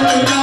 Hallelujah.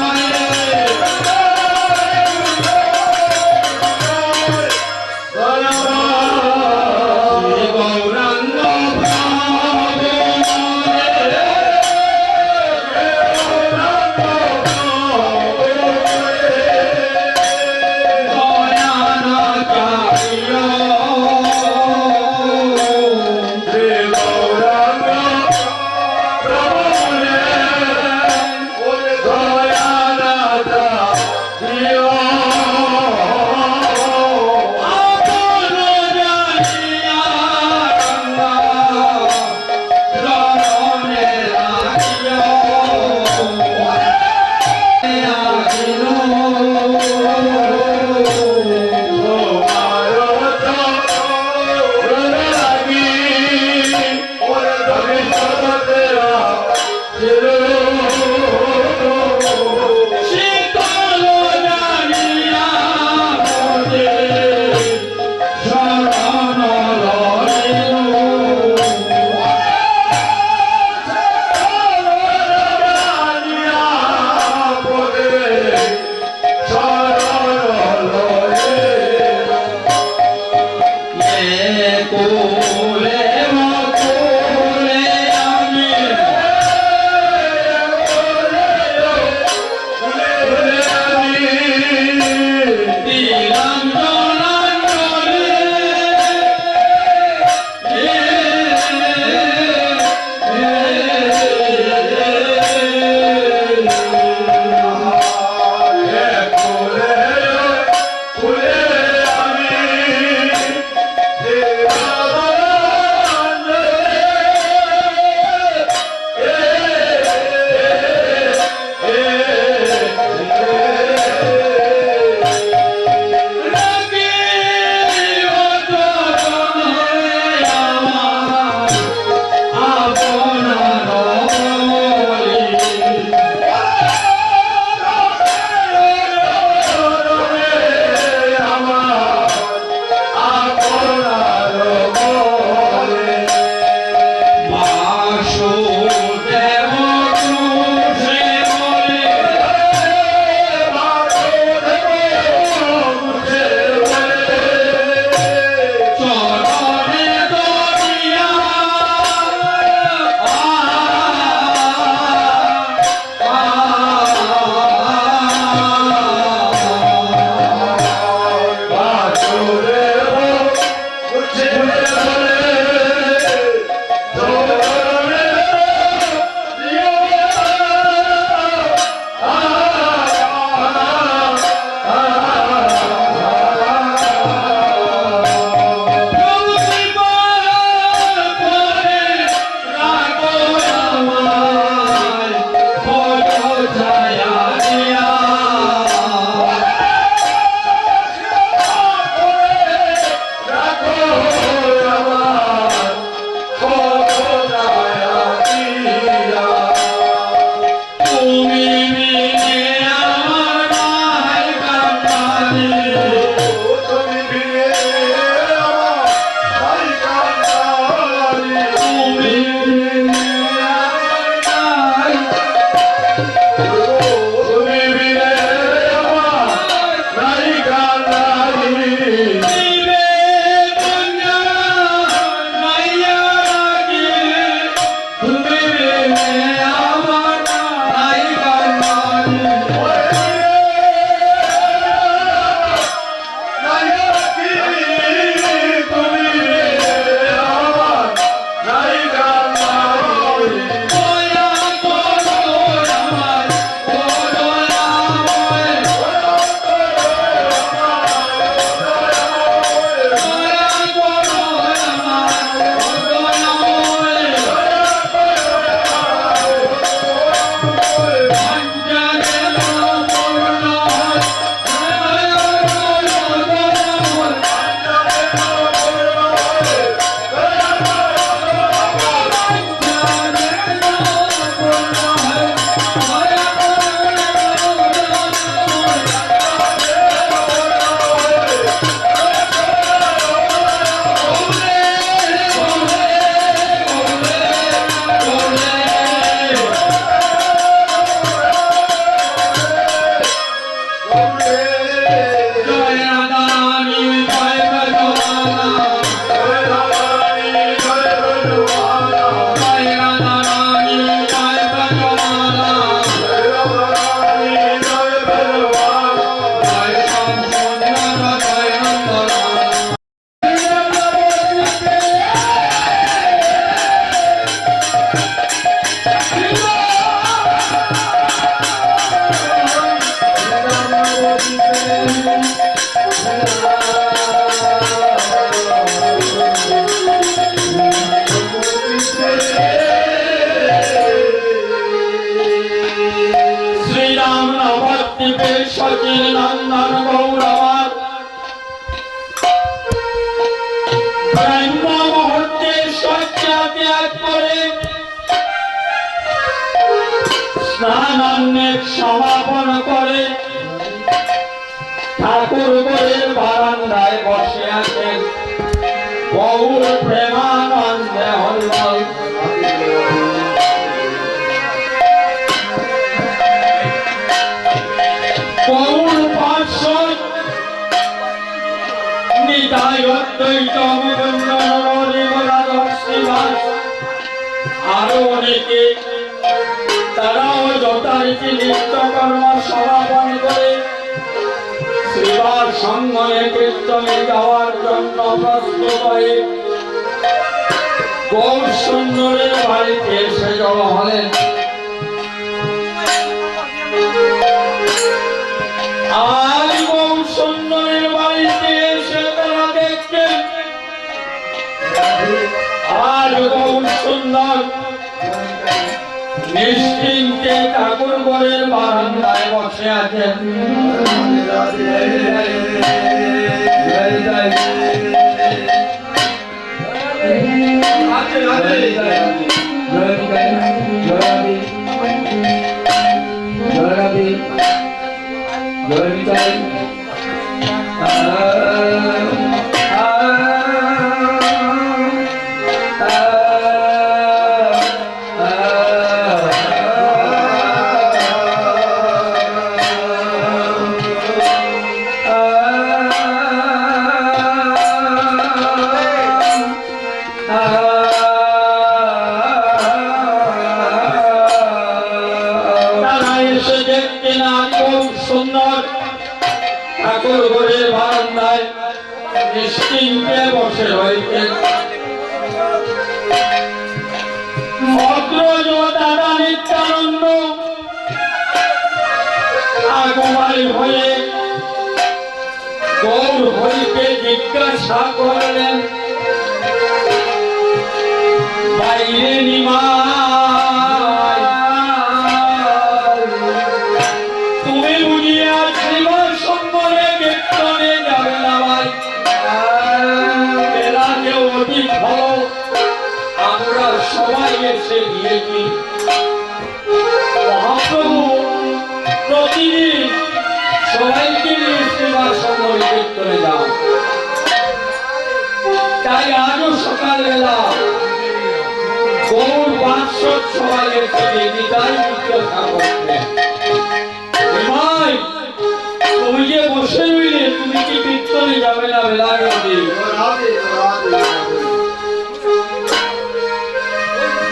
নবদ্বীপে সচিন নন্দন গৌরবার ব্রহ্ম মুহূর্তে শয্যা ত্যাগ করে স্নানান্নের সমাপন করে ঠাকুর ঘরের বারান্দায় বসে আছেন গৌর প্রেমানন্দে হরিবল। গৌর পার্শ্বদ নিতাই অদ্বৈত মুকুন্দ নরহরিবলাধর শ্রীবাস আরো অনেকে তারাও যথারীতি নিত্যকর্ম সমাপন করে শ্রীবাস সঙ্গমে কীর্তনে যাওয়ার জন্য প্রস্তুত হয়ে গৌর সুন্দরের বাড়িতে এসে জড়ো হলেন। আজ গৌর সুন্দরের বাড়িতে এসে তারা দেখছেন আজ গৌর সুন্দর নিশ্চিন্তে ঠাকুর ঘরের বারান্দায় বসে আছেন। সুন্দর ঠাকুর ঘরের বারান্দায় নিশ্চিন্তে বসে রয়েছেন। ভদ্রজ দাদা নিত্যানন্দ আগমন হয়ে গৌর হরিকে জিজ্ঞাসা করলেন, বাইরে নিমা সবাই এসে গিয়েছি। মহাপ্রভু প্রতিদিন সবাইকে নিয়ে সেবা সময় কীর্তনে যান, তাই আজও সকালবেলা গৌর পার্শ্বদ সবাই এসে নিতাই জিজ্ঞাসা করতেন, ভাই তুমি যে বসে রইলে তুমি কি কীর্তনে যাবে না বেলা নদী?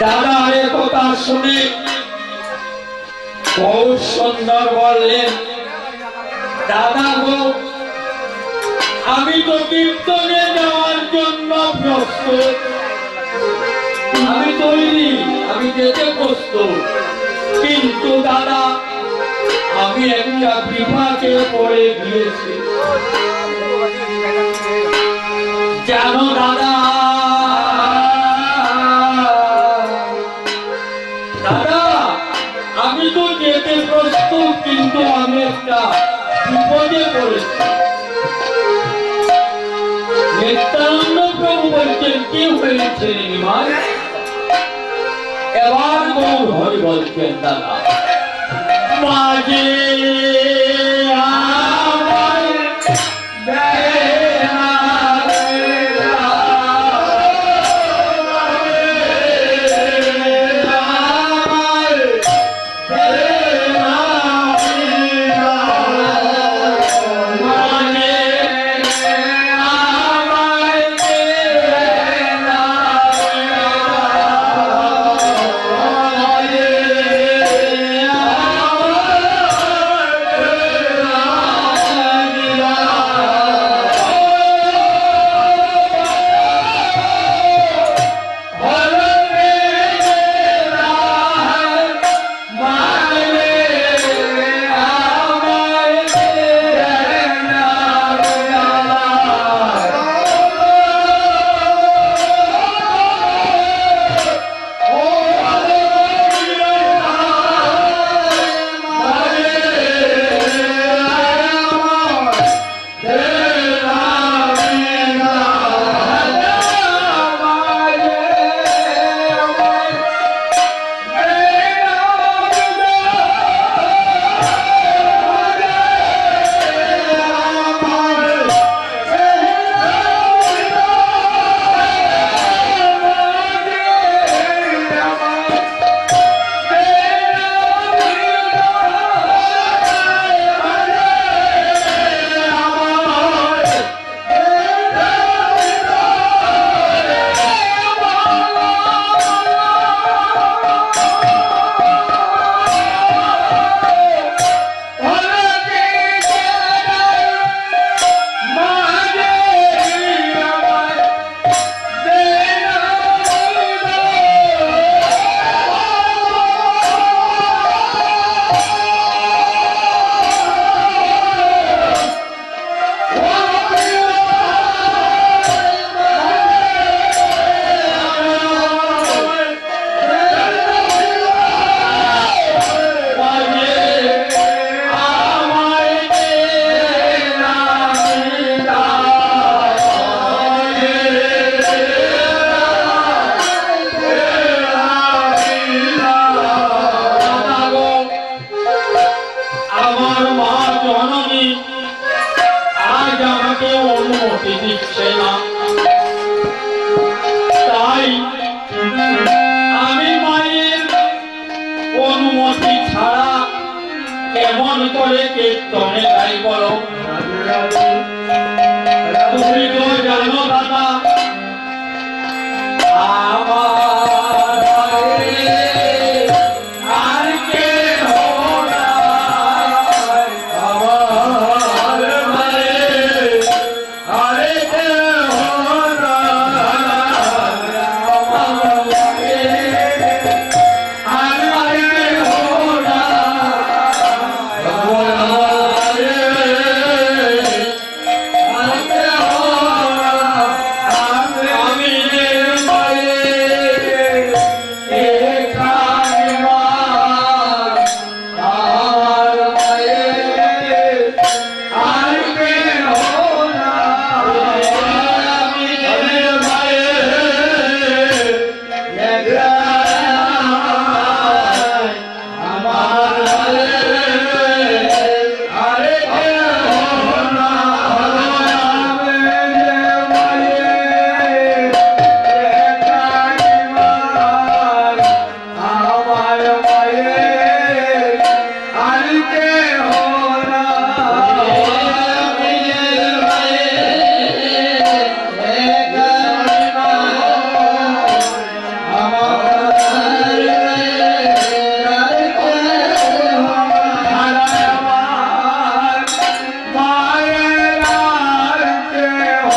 দাদার কথা শুনে গৌর সুন্দর বললেন, দাদা গো আমি তো কীর্তনে যাওয়ার জন্য প্রস্তুত, আমি তৈরি, আমি যেতে প্রস্তুত, কিন্তু দাদা আমি একটা বিপাকে পড়ে গিয়েছি জানো দাদা। আমি তো যেতে প্রস্তুত, কিন্তু আমি একটা বিপদে পড়েছি। নিত্যানন্দ প্রভু বলছেন, কি হয়েছে নিমাই? এবার গৌর হরি বলছেন, দাদা মাঝে মা জননী আজ আমাকে অনুমতি দিচ্ছে না, তাই আমি মায়ের অনুমতি ছাড়া কেমন করে কীর্তনে গাই বলো? তুমি তো জানো দাদা, আমার আর কেহ নাই, আমার মায়ের আর কেহ নাই, আমার মায়ের আর কেহ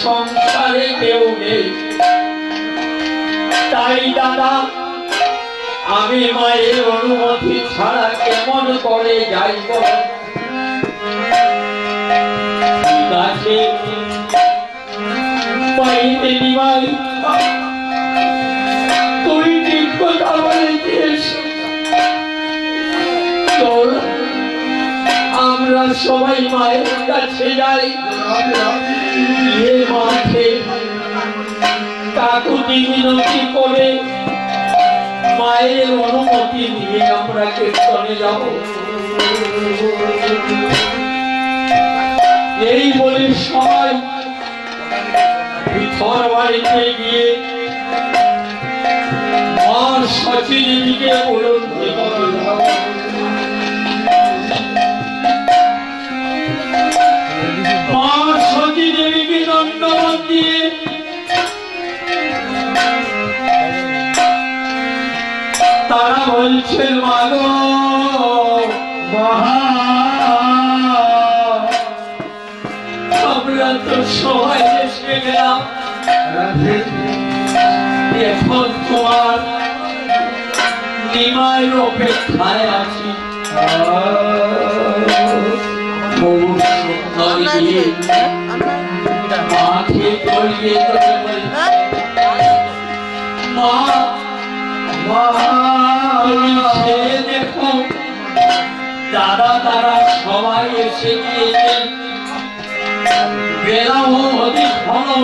সংসারে কেউ নেই, তাই দাদা আমি মায়ের অনুমতি ছাড়া কেমন করে যাইব? ঠিক আছে ভাই, তুই ঠিক কথা বলেছিস, তোর আমরা সবাই মায়ের কাছে যাই, গিয়ে মাঠে কাকুতি মিনতি করে মায়ের অনুমতি নিয়ে আমরা কীর্তনে যাব। এই বলে সবাই ভিতর বাড়িতে গিয়ে মা সচী দেবীকে বলুন, মা সচী দেবীকে দণ্ডবত দিয়ে তারা বলছেন, মাগো আমরা তো সবাই এসে গেলাম, এখন তোমার নিমায়ের অপেক্ষায় আছি। মাকে জড়িয়ে ধরে বলছে, মা দেখো দাদা তারা সবাই এসে গিয়েছেন, বেলা অধিক হলো,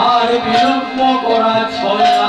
আর বিলম্ব করা চলে না।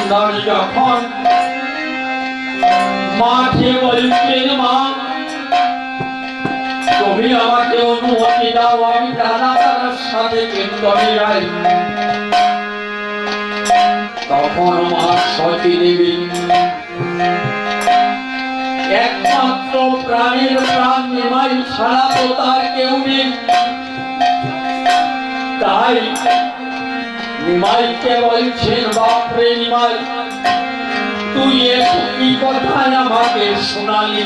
সন্ধ্যায় যখন মাঠে বলছেন মা তুমি আমাকে অনুমতি দাও আমি দাদা তার সাথে কীর্তনে যাই। তখন মা সতী দেবী একমাত্র প্রাণের প্রাণ নিমাই ছাড়া তো তার কেউ নেই, তাই নিমাইকে বলছেন বাপরে নিমাই তুই একটি কথায় আমাকে শোনালি।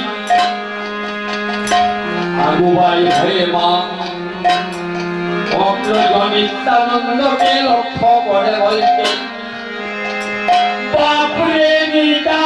আগুবাই হয়ে মা অগ্রজনিত্যানন্দকে লক্ষ্য করে বলতেন বাপরে নিতা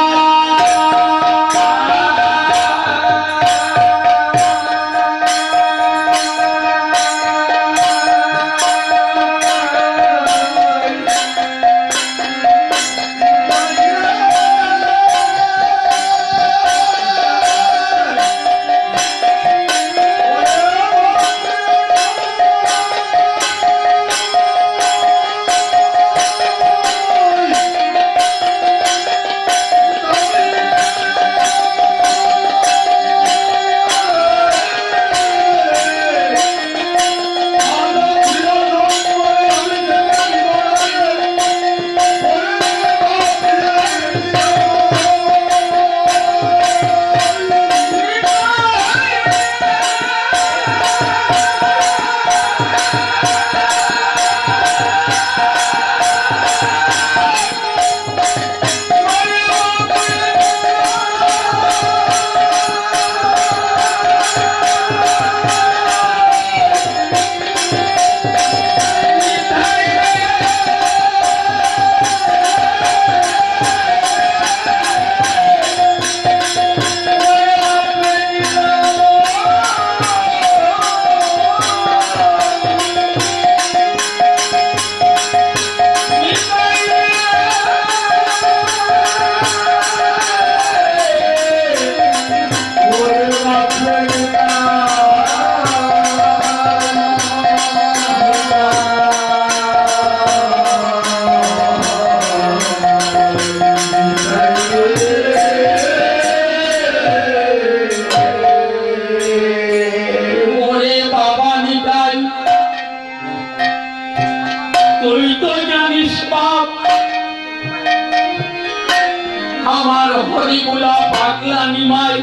আমার হরিগুলা পাগলা নিমাই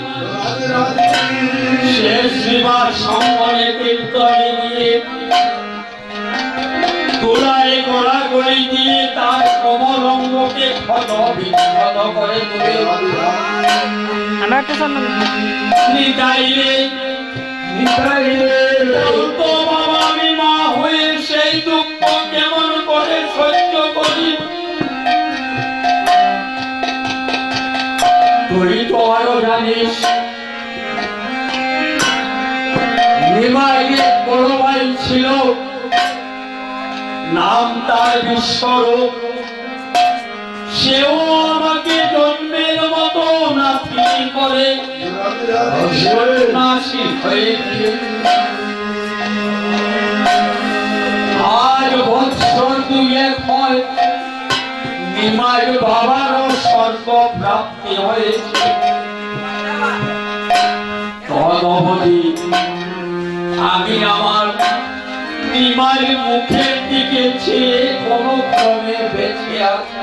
শেষ বিবাহ সম্মানে কীর্তনে গিয়ে তোলায় গোড়া করে দিয়ে তার কমলঙ্গকে ক্ষত বিক্ষত করে তুলে নিতাইলে তো বাবা আমি মা হয়ে সেই দুঃখ কেমন করে সহ্য করি। তুই তো আরো জানিস নিমাইয়ের বড় ভাই ছিল, নাম তার বিশ্বরূপ। সেও আমাকে জন্মের মতো নাতি করে সন্ন্যাসী হয়েছে। আজ বৎসর দুয়েক হয় নিমাইয়ের বাবারও স্বর্গ প্রাপ্তি হয়েছে। তদবধি আমি আমার নিমাইয়ের মুখের দিকে চেয়ে কোনো ক্রমে বেঁচে আছি।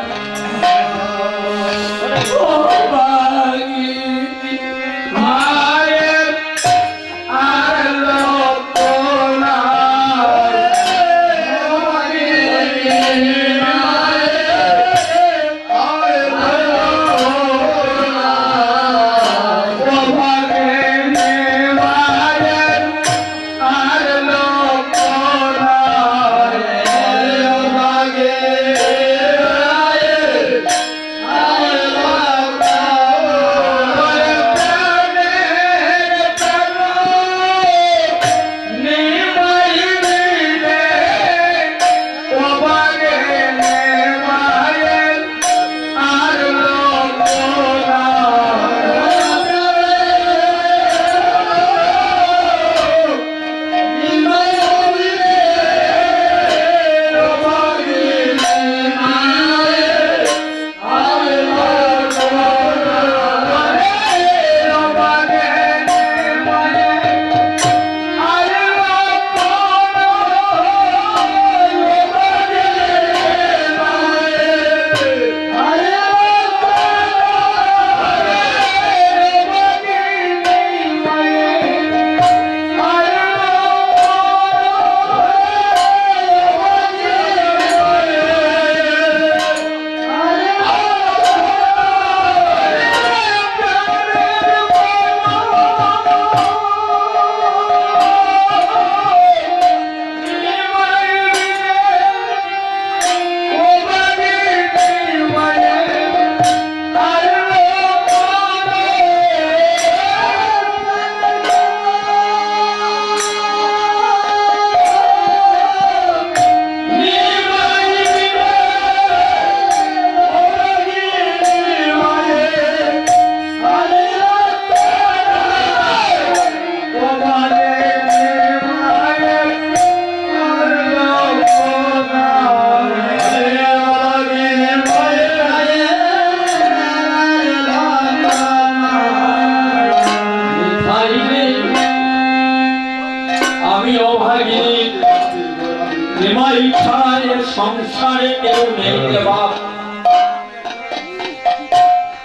সংসারে কেউ নেই রে বাপ।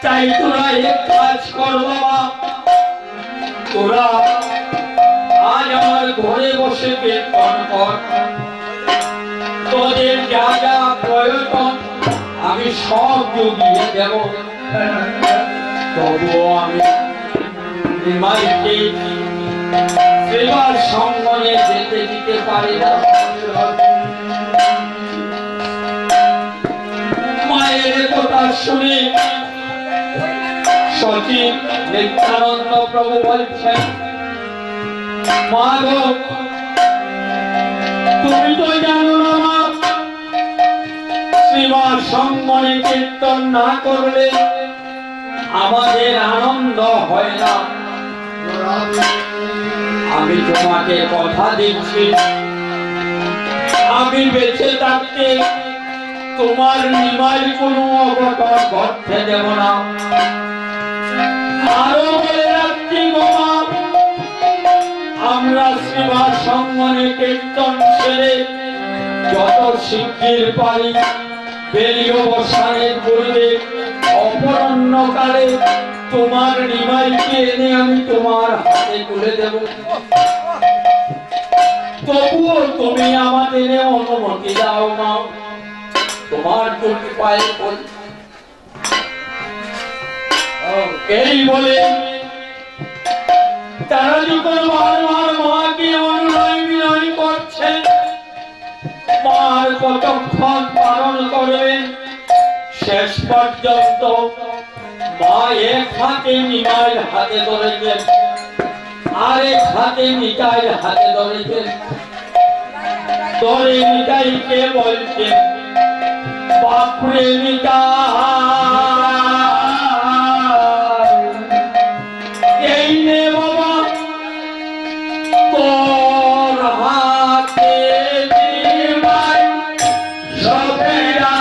তাই তোরা এক কাজ কর বাবা, তোরা আজ আমার ঘরে বসে কীর্তন কর। তোদের যা যা প্রয়োজন আমি সব জুগিয়ে দেব। তবুও আমি নিমাইকে সেবার সঙ্গনে যেতে দিতে পারি না। মায়ের কথা শুনে সচিব নিত্যানন্দ প্রভু বলছেন, মা গো, তুমি তো জানো না মা, শ্রীবার সঙ্গনে কীর্তন না করলে আমাদের আনন্দ হয় না। আমি তোমাকে কথা দিচ্ছি, আমি বেঁচে থাকতে তোমার নিমাই কোনো অঘটন ঘটতে দেব না। আরো বলে রাখছি গো মা, আমরা শ্রীবার সঙ্গনে কীর্তন সেরে যত শিগগির পারি বেরিয়ে অবসানের পূর্বে অপরাহ্নকালে তোমার নিমাইকে এনে আমি তোমার হাতে তুলে দেব। তবুও তুমি আমাদের অনুমতি দাও না, তোমার দুটি পায়ে পড়ি। এই বলে তারা যখন বারবার মাকে অনুনয় বিনয় করছেন, মার কতক্ষণ পালন করবেন, শেষ পর্যন্ত মা এক হাতে নিমাইয়ের হাতে ধরেছেন, আরেক হাতে নিতাইয়ের হাতে ধরেছেন। ধরে নিতাইকে বলছেন, বাপরে নিতাই, এই নে বাবা তোর হাতে নিমাই সবেরা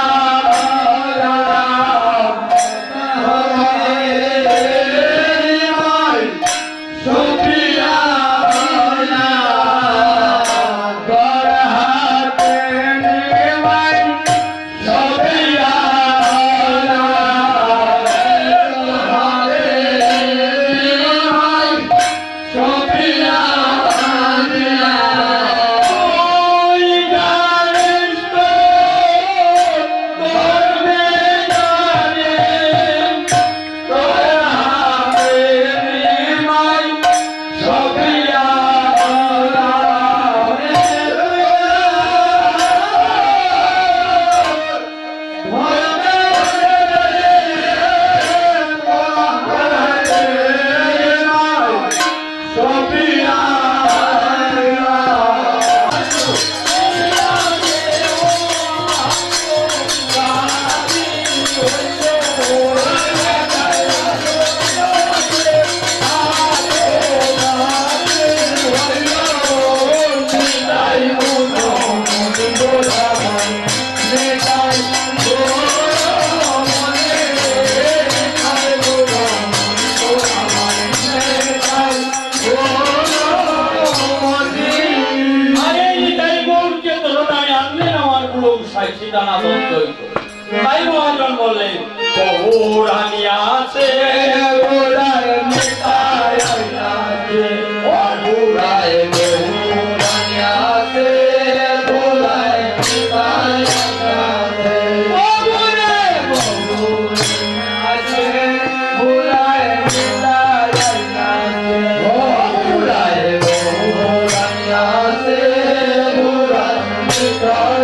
Bye.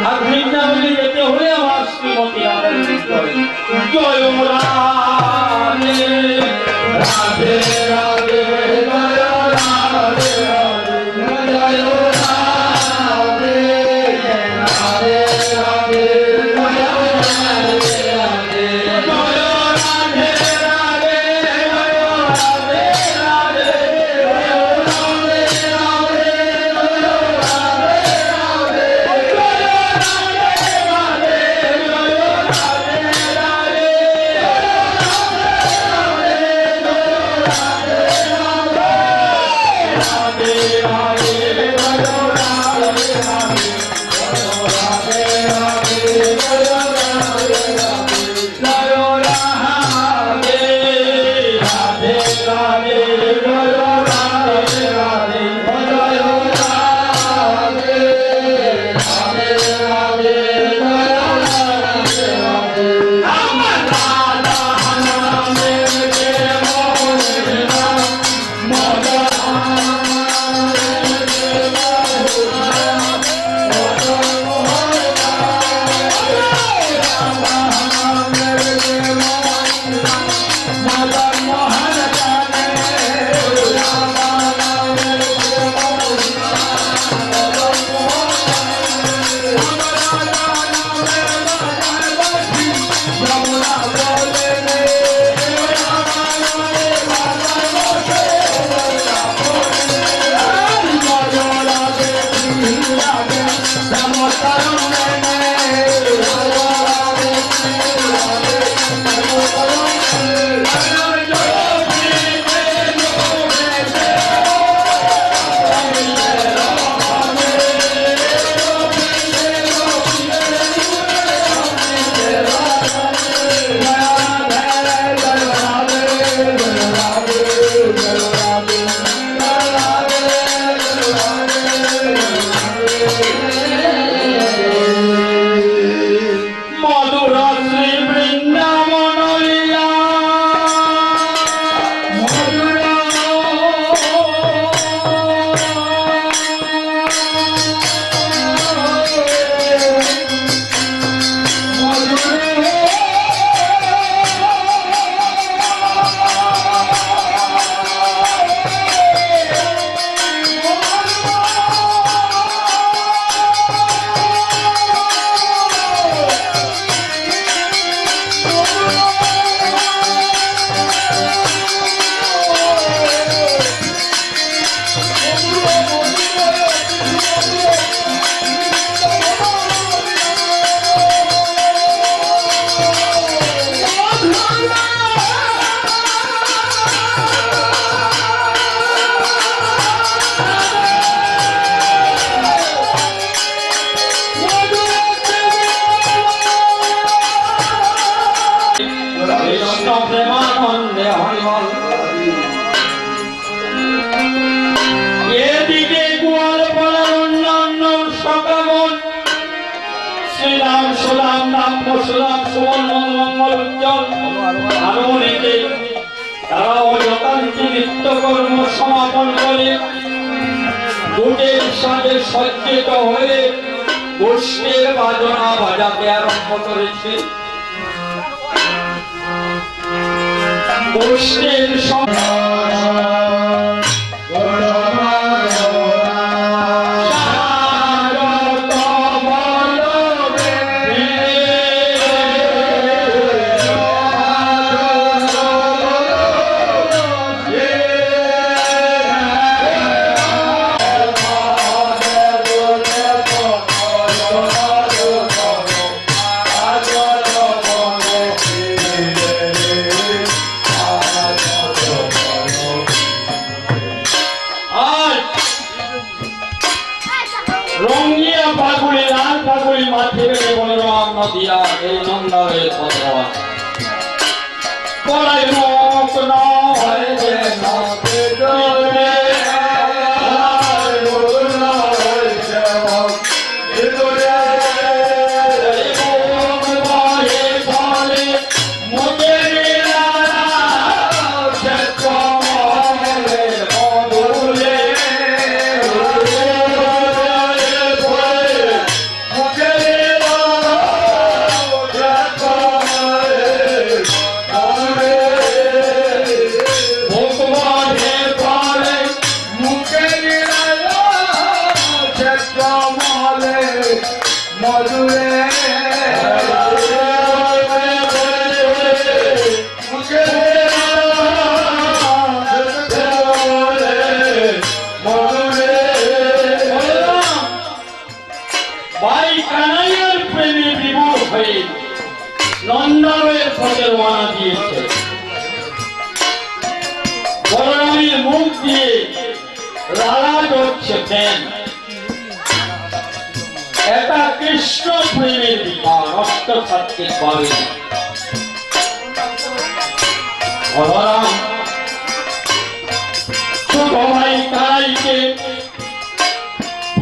আর বৃন্দাবনে যেতে হলে আমার শ্রীমতী রাধারমণী করেন জয় রাধে রাধে রাধে জয় রাধে রাধে জয় রাধে রাধে রাধে Bye. প্রেমানন্দে হরিবল। এদিকে গোয়ালপাড়ার অন্যান্য সকাগণ শ্রীরাম সুরাম নাম সুরাম সুবর্ণ মঙ্গল উজ্জ্বল আরো অনেকে তারাও যথারীতি নিত্যকর্ম সমাপন করে দুটের সাথে সজ্জিত হয়ে গোষ্ঠীর বাজনা বাজাতে আরম্ভ করেছে। গোষ্ঠীর রঙিয়া পাগুলি লাল পাগুলি মাঠে বলরাম নদিয়া এই নন্দারের পথ পড়াই মুখ নয় যে নদে ডোবে নন্দারের পথে রওনা দিয়েছে। বলরামের মুখ দিয়ে লালা করছে প্রেম। এটা কৃষ্ণ প্রেমের বিধান অষ্টসাত্ত্বিক ভাবে। বলরাম ছোট ভাই কানাইকে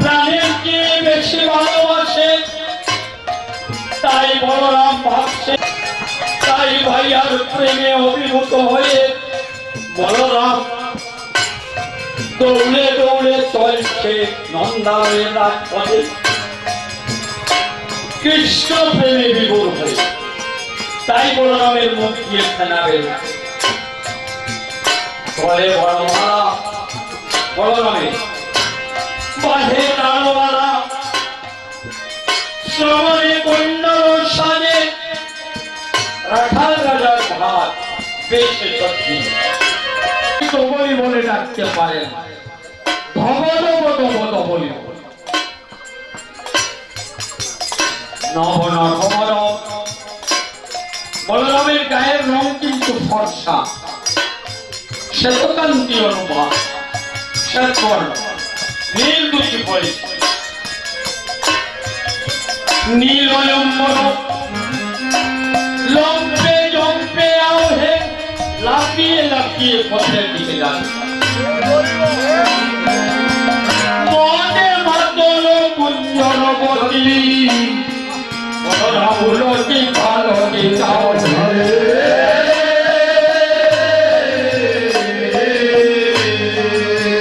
প্রাণের চেয়ে বেশি ভালোবাসে। তাই বলরাম ভাবছে, তাই ভাইয়ার প্রেমে অভিভূত হয়ে বলরাম দৌড়ে দৌড়ে চলছে নন্দারের রাজপথে কৃষ্ণ প্রেমে বিভোর হয়ে। তাই বলরামের মুখ দিয়ে ফেনা বেরোচ্ছে। বলে বলরামের বাঁধে তারওয়ালা শ্রবণে কন্যার সাজে রাখাল রাজার ভাত বেশে সত্যি তবই বলে ডাকতে পারেন ভগবত বলি নবন খবর। বলরামের গায়ের রং কিন্তু ফর্সা, শ্বেতকান্তি অনুভব, শ্বেতবর্ণ নীল দুটি পড়েছে। নীল অলম্বন লম্পে জম্পে আওহে লাফিয়ে লাফিয়ে পথের দিকে যাচ্ছে। মনে মাতল কুঞ্জনবতী রাহুলতি ভালতি যাও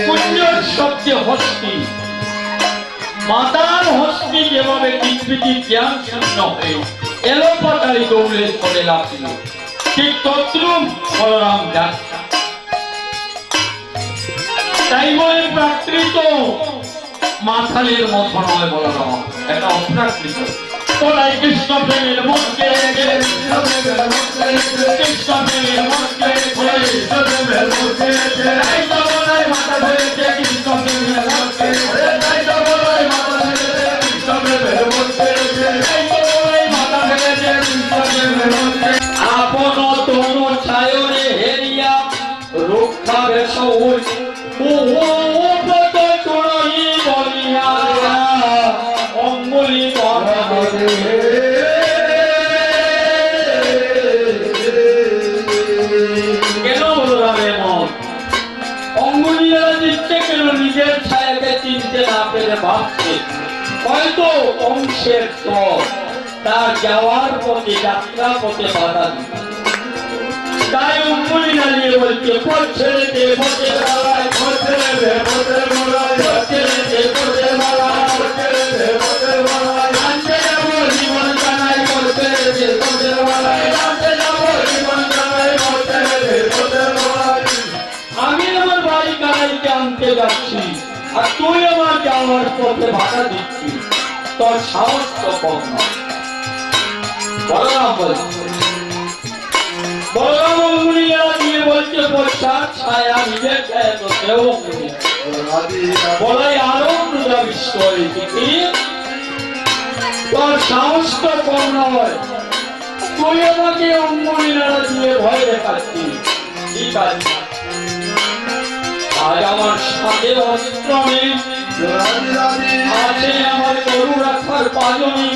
কুঞ্জর শব্দে হস্তি মাতার হস্তি যেভাবে পৃথিবীর জ্ঞান শূন্য হয়ে এলোপাতারি দৌড়ে চলে লাগছিল, ঠিক তদ্রুপ বলরাম যাচ্ছে। তাই বলে প্রাকৃত মাথালের মতো নয় বলরাম, এটা অপ্রাকৃত। তোলাই কৃষ্ণ প্রেমের মধ্যে কৃষ্ণ প্রেমের মধ্যে মাথা ধরেছে কৃষ্ণ প্রেমের মধ্যে আপন তনু ছায়রে হেরিয়া রক্ষা বেশ বলিয়া অঙ্গুলি বংশের পর তার যাওয়ার পথে যাত্রা পথে বাধা দিল। তাই উম্মুনি দাঁড়িয়ে বলছে পথ ছেড়ে দে পথের মালায়, পথ ছেড়ে দে পথের মালায়, পথ ছেড়ে দে পথের মালায়, পথ ছেড়ে দে পথের মালায়, আনতে যাবো জীবন জানাই, পথ ছেড়ে দে পথের মালায়, আনতে যাবো জীবন জানাই, পথ ছেড়ে দে পথের মালায়। আমি আমার বাড়ি কানাইকে আনতে যাচ্ছি আর তুই আমার যাওয়ার পথে বাধা দিচ্ছিস, তোর সাহস তো কম না। বলরাম বলছে, বলরাম অঙ্গুলিয়া দিয়ে বলছে বৈশাখ ছায়া নিজের ছায়া তো কেউ বলাই আনন্দ বিস্ময় তোর সাহস তো কম নয়, তুই আমাকে অঙ্গুলিয়া দিয়ে ভয় দেখাচ্ছিস। ঠিক আছে, আজ আমার সাথে অস্ত্র নেই, আছে আমার গরু রাখার পাজনি,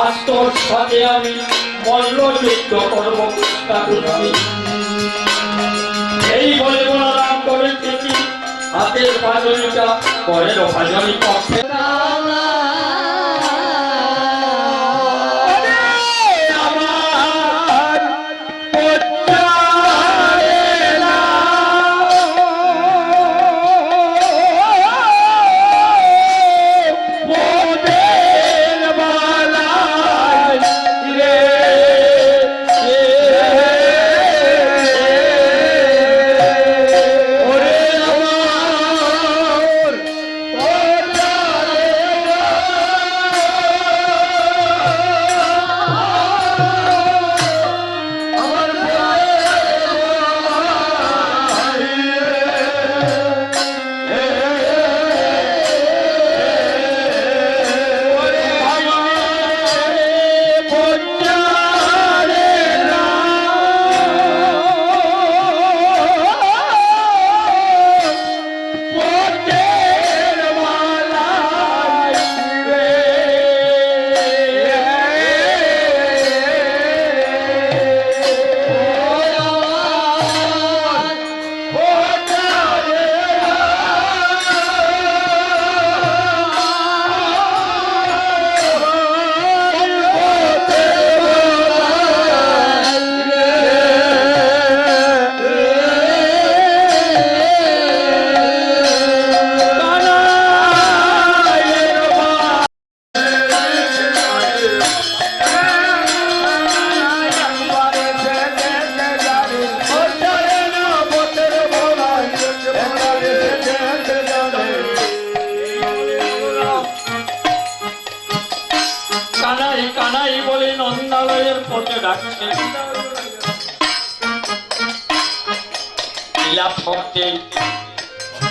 আজ তোর সাথে আমি মল্লযুদ্ধ করব চেষ্টা করছি। এই বলে বলরাম করে দেখি হাতের পাজনিটা পরের পাজনি পক্ষে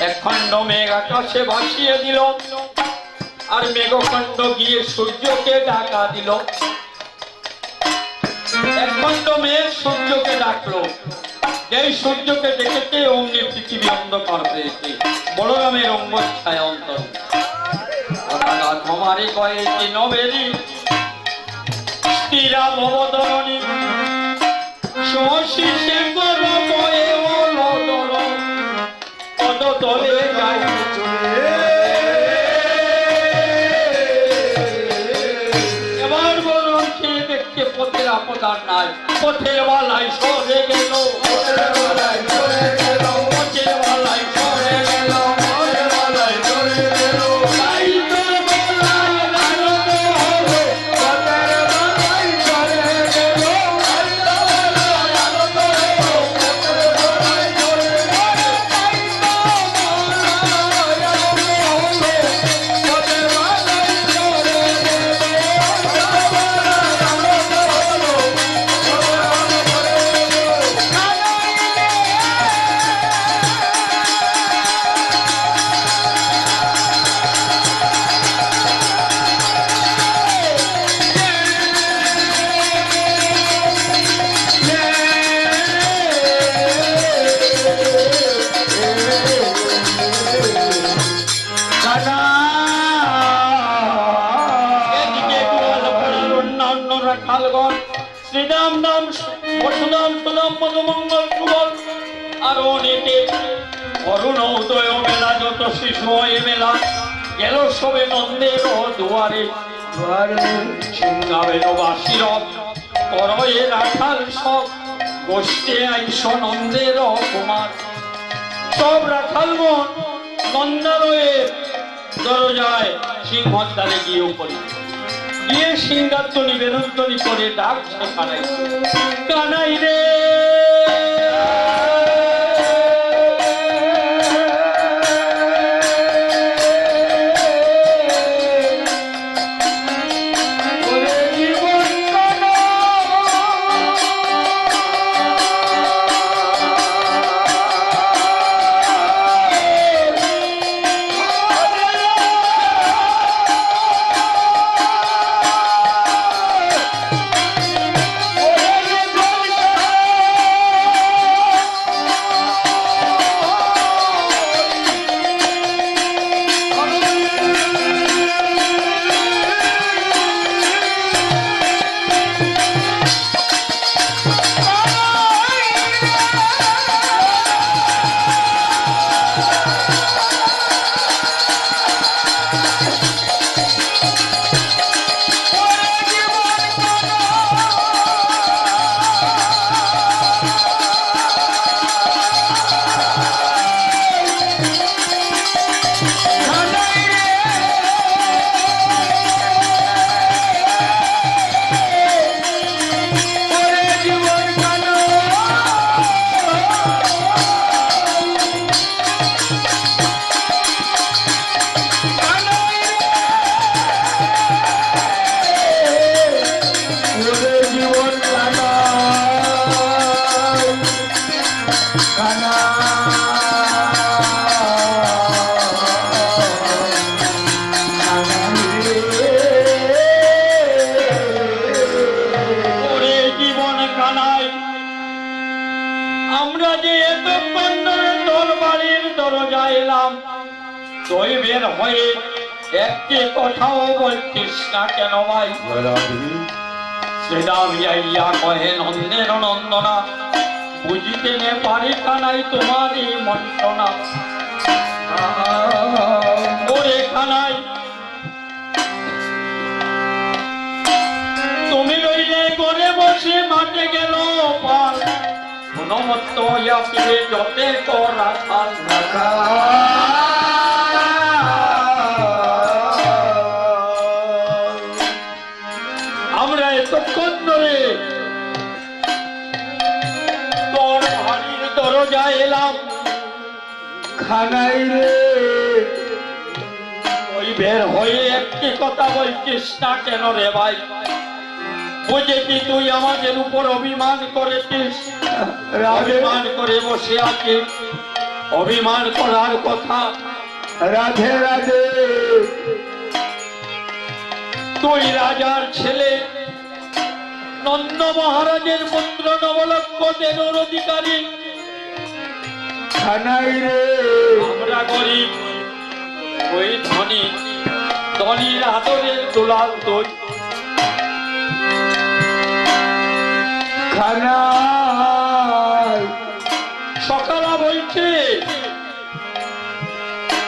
একখণ্ড মেঘ আকাশে ভাসিয়ে দিল আর মেঘখণ্ড গিয়ে সূর্যকে ঢাকা দিল। একখণ্ড মেঘ সূর্যকে ডাকলো, যেই সূর্যকে দেখেছে অমনি পৃথিবী অন্ধকার হয়েছে, বলরামের অঙ্গ ছায়া অন্তর তোমারই কয়েকটি নবেরি স্থিরা ভবদরণী শশীষে করো বয়ে অলদর পদতলে যাই এবার বলুন খেয়ে দেখতে পথের আপদার নাই, পথের বালাই সরে গেল, পথের বালাই সরে গেল, পথের বালাই সরে গেল, পথের বালাই সরে গেল। শ্রীরাম নাম বসুদাম সুদাম মধুমঙ্গল সুবল আর অনেকে অরুণ উদয় মেলা, যত শিশু মেলা গেল সবে নন্দের দুয়ারে, সিংহাবেনবাসীর করয়ে রাখাল সব গোষ্ঠী আইস নন্দের কুমার সব রাখাল মন নন্দালয়ের দরজায় সিংহদ্বারে গিয়ে পড়ি গিয়ে সিংহাধ্বনি বেরুধ্বনি করে ডাকছে কানাই কানাই রে বের হয়ে একটি কথাও বলছিস না কেন ভাই শ্রীরামিয়া কহে নন্দের নন্দনা বুঝিতে নে পারি কানাই তোমার এই মন্ত্রণা ওরে কানাই তুমি রইলে করে বসে মাঠে গেল পাল গুণমত্ত হইয়া ফিরে যতে করা আমরা এতক্ষণ ধরে তোর বাড়ির দরজা এলাম খানাই রে ওই বের হয়ে একটি কথা বলছিস না কেন রে ভাই বুঝেছি তুই আমাদের উপর অভিমান করেছিস অভিমান করে বসে আছিস অভিমান করার কথা রাধে রাধে তুই রাজার ছেলে নন্দ মহারাজের পুত্র নবলক্ষ দেনুর অধিকারী আমরা গরিব ওই ধনী ধনীর আদরের দুলাল তুই সকালা বলছে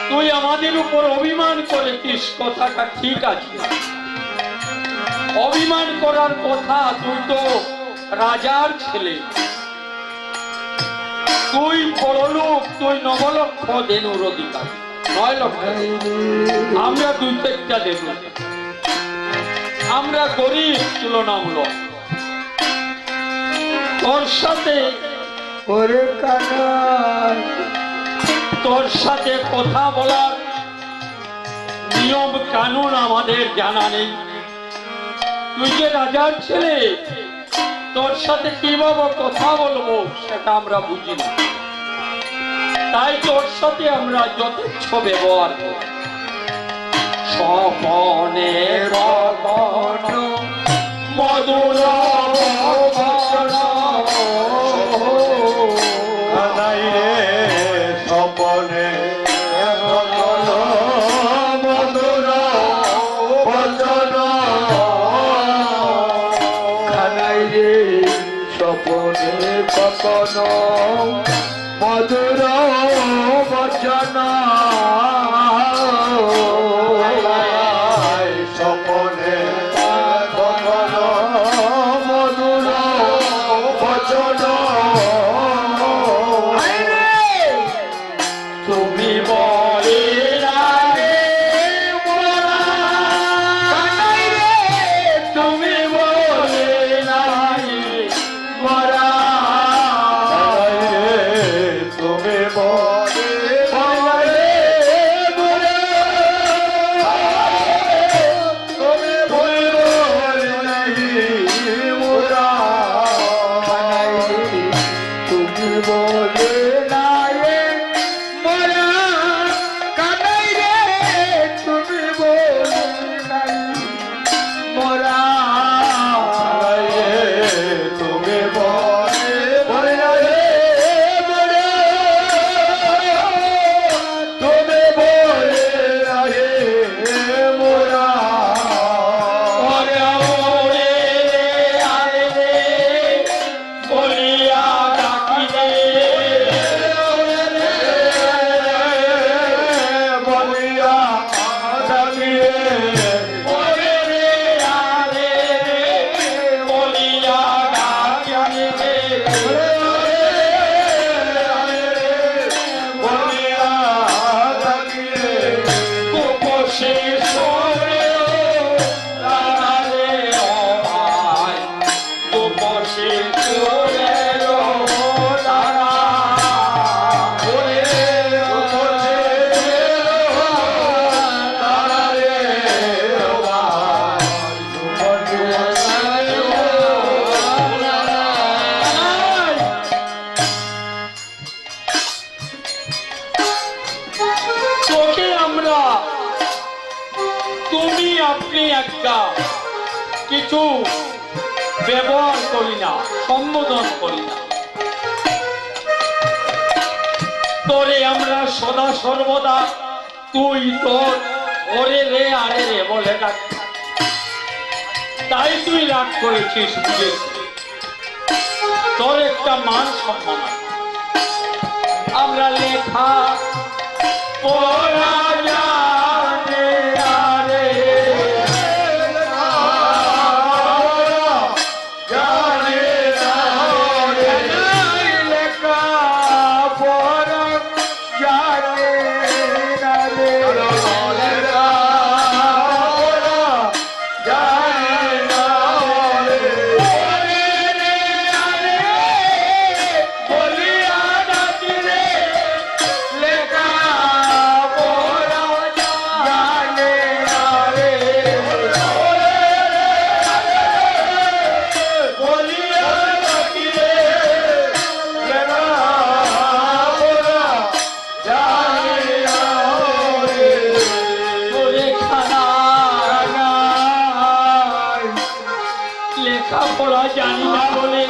তুই আমাদের উপর অভিমান করেছিস কথাটা ঠিক আছে অভিমান করার কথা তুই তো রাজার ছেলে তুই বড়লোক তুই নবলক্ষ দেনুর অধিকারী 9 লক্ষ আমরা 2-4টা দেনু আমরা গরিব তুলনামূলক তোর সাথে তোর সাথে কথা বলার নিয়ম কানুন আমাদের জানা নেই তুই যে রাজার ছেলে তোর সাথে কিভাবে কথা বলবো সেটা আমরা বুঝি না তাই তোর সাথে আমরা যথেচ্ছ ব্যবহার করি স্বপনে মধুর স্বপনে মধুর বচন খানাই রে স্বপনে কখন মধুর বচন স্বপনে ব্যবহার করি না, সম্বোধন করি না। তোরে আমরা সদা সর্বদা তুই তোর ওরে রে আরে রে বলে ডাকি। তাই তুই রাগ করেছিস বুঝেছি। তোর একটা মান সম্মান আছে। আমরা লেখা পড়া জানে আরে জানে লেখা পড়া জানে রে লেখা পড়া জানে বলিয়া ডাকি রে লেখা পড়া জানে আরে বলিয়া ডাকি রে তোরে খানা লেখাপড়া জানি না বলে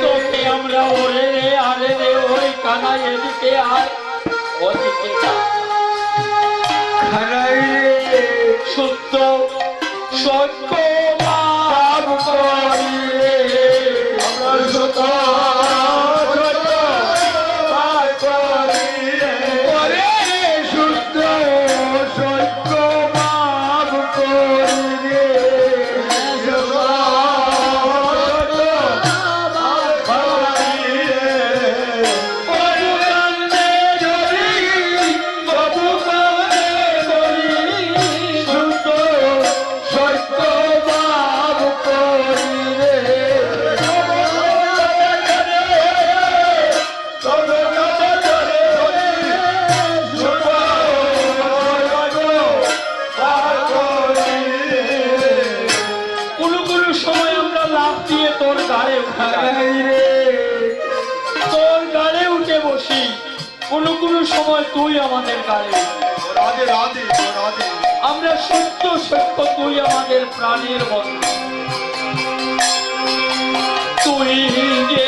তোকে আমরা ওরে রে আরে রে ওই কানা এদিকে আয় ওদিকে যা। সত্য সত্য লাভ করি রে ওরে শুদ্ধ সত্য মাপ করি রে সত্য মাপ করি রে কোনো কোনো সময় আমরা লাভ দিয়ে তোর গাড়ে তোর গাড়ে উঠে বসি। কোনো কোনো সময় তুই আমাদের গাড়ে আমরা সত্য সত্য তুই আমাদের প্রাণের বন্ধু। তুই যে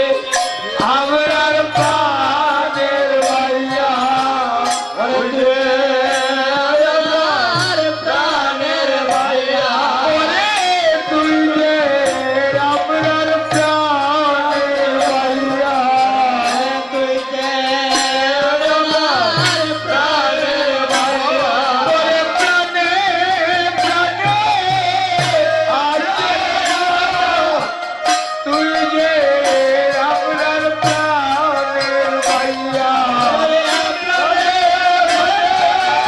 আমরার প্রাণের ভাইয়া প্রাণের ভাইয়া ওরে তুই যে আমরার প্রাণের ভাইয়া তুই যে প্রাণের ভাইয়া ওরে প্রাণে প্রাণে আছে তুই যে আমরার প্রাণের ভাইয়া ওরে তুই যে আমরার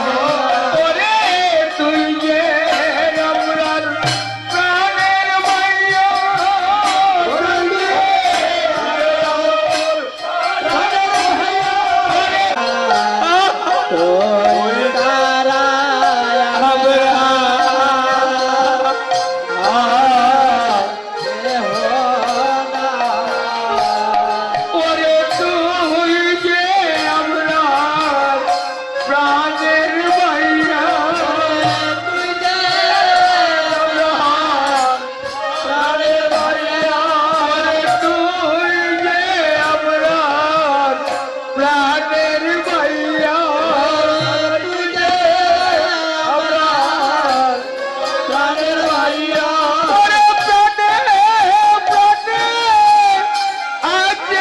প্রাণের ভাইয়া ওরে তুই যে আমরার প্রাণের ভাইয়া তুই যে প্রাণের ভাইয়া ওরে তুই যে আমরার প্রাণের ভাইয়া তুই যে আমরার প্রাণের ভাইয়া ওরে প্রাণে প্রাণে আছে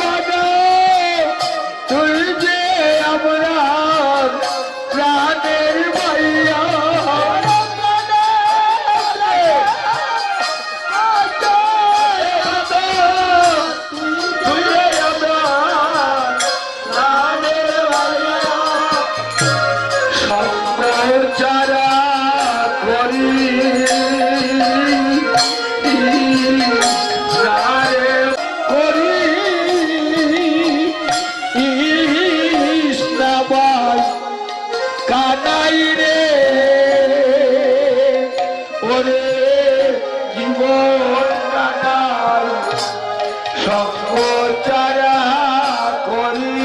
বাবা তুই যে আমরার প্রাণের ভাইয়া তুই যে আমরার প্রাণের ভাইয়া সত্যের চারা করি রারে করি ইসলাবাই কানাই রে ওরে জীবন কানাই সঙ্গ চারা করি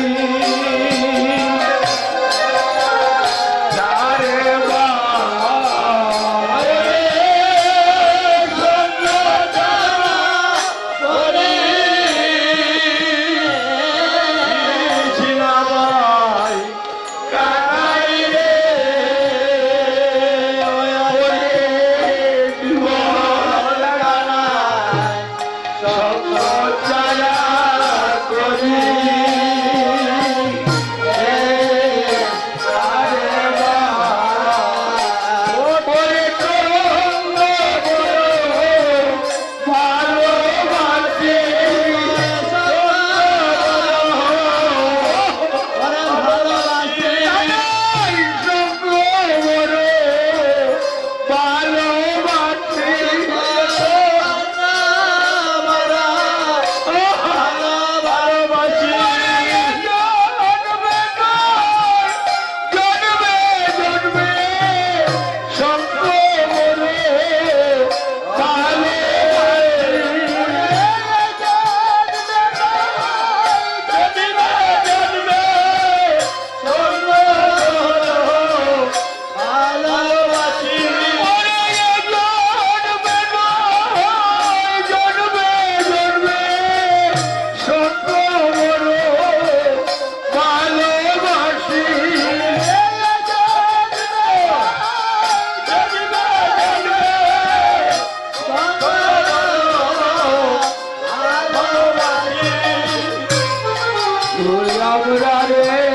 রে